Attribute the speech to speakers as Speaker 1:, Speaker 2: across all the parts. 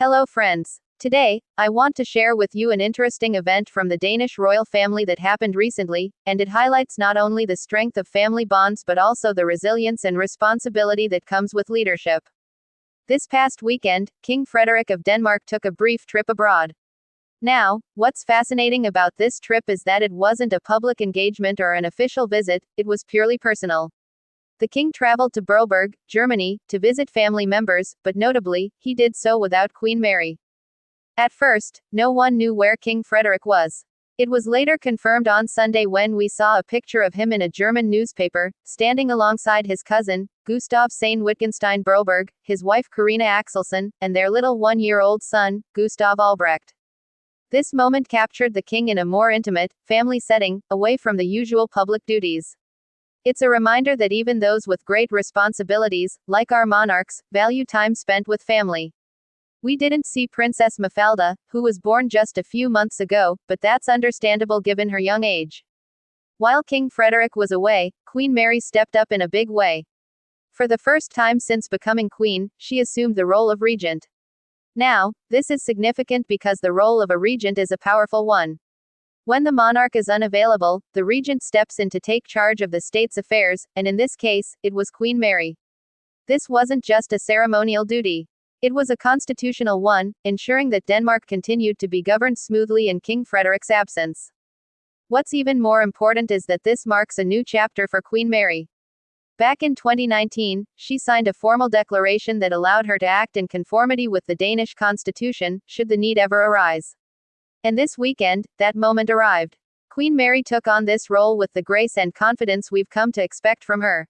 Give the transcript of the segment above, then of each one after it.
Speaker 1: Hello friends. Today, I want to share with you an interesting event from the Danish royal family that happened recently, and it highlights not only the strength of family bonds but also the resilience and responsibility that comes with leadership. This past weekend, King Frederik of Denmark took a brief trip abroad. Now, what's fascinating about this trip is that it wasn't a public engagement or an official visit, it was purely personal. The king traveled to Berlberg, Germany, to visit family members, but notably, he did so without Queen Mary. At first, no one knew where King Frederik was. It was later confirmed on Sunday when we saw a picture of him in a German newspaper, standing alongside his cousin, Gustav Sane Wittgenstein Berlberg, his wife Carina Axelsson, and their little one-year-old son, Gustav Albrecht. This moment captured the king in a more intimate, family setting, away from the usual public duties. It's a reminder that even those with great responsibilities, like our monarchs, value time spent with family. We didn't see Princess Mafalda, who was born just a few months ago, but that's understandable given her young age. While King Frederik was away, Queen Mary stepped up in a big way. For the first time since becoming queen, she assumed the role of regent. Now, this is significant because the role of a regent is a powerful one. When the monarch is unavailable, the regent steps in to take charge of the state's affairs, and in this case, it was Queen Mary. This wasn't just a ceremonial duty. It was a constitutional one, ensuring that Denmark continued to be governed smoothly in King Frederik's absence. What's even more important is that this marks a new chapter for Queen Mary. Back in 2019, she signed a formal declaration that allowed her to act in conformity with the Danish constitution, should the need ever arise. And this weekend, that moment arrived. Queen Mary took on this role with the grace and confidence we've come to expect from her.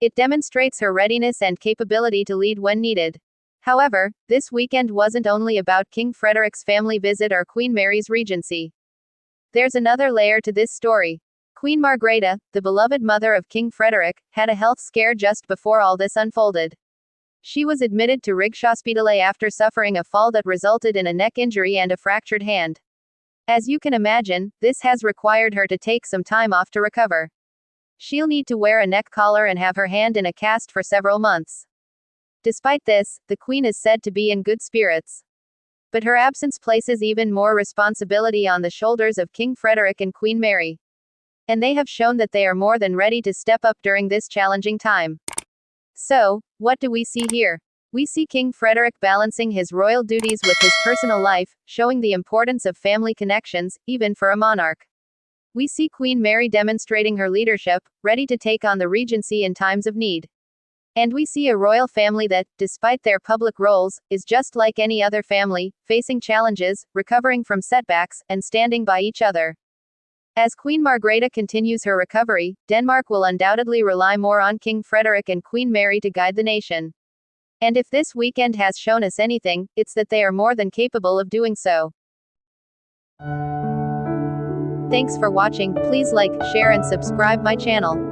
Speaker 1: It demonstrates her readiness and capability to lead when needed. However, this weekend wasn't only about King Frederik's family visit or Queen Mary's regency. There's another layer to this story. Queen Margrethe, the beloved mother of King Frederik, had a health scare just before all this unfolded. She was admitted to Rigshospitalet after suffering a fall that resulted in a neck injury and a fractured hand. As you can imagine, this has required her to take some time off to recover. She'll need to wear a neck collar and have her hand in a cast for several months. Despite this, the Queen is said to be in good spirits. But her absence places even more responsibility on the shoulders of King Frederik and Queen Mary. And they have shown that they are more than ready to step up during this challenging time. So, what do we see here? We see King Frederik balancing his royal duties with his personal life, showing the importance of family connections, even for a monarch. We see Queen Mary demonstrating her leadership, ready to take on the regency in times of need. And we see a royal family that, despite their public roles, is just like any other family, facing challenges, recovering from setbacks, and standing by each other. As Queen Margrethe continues her recovery, Denmark will undoubtedly rely more on King Frederik and Queen Mary to guide the nation. And if this weekend has shown us anything, it's that they are more than capable of doing so. Thanks for watching. Please like, share and subscribe my channel.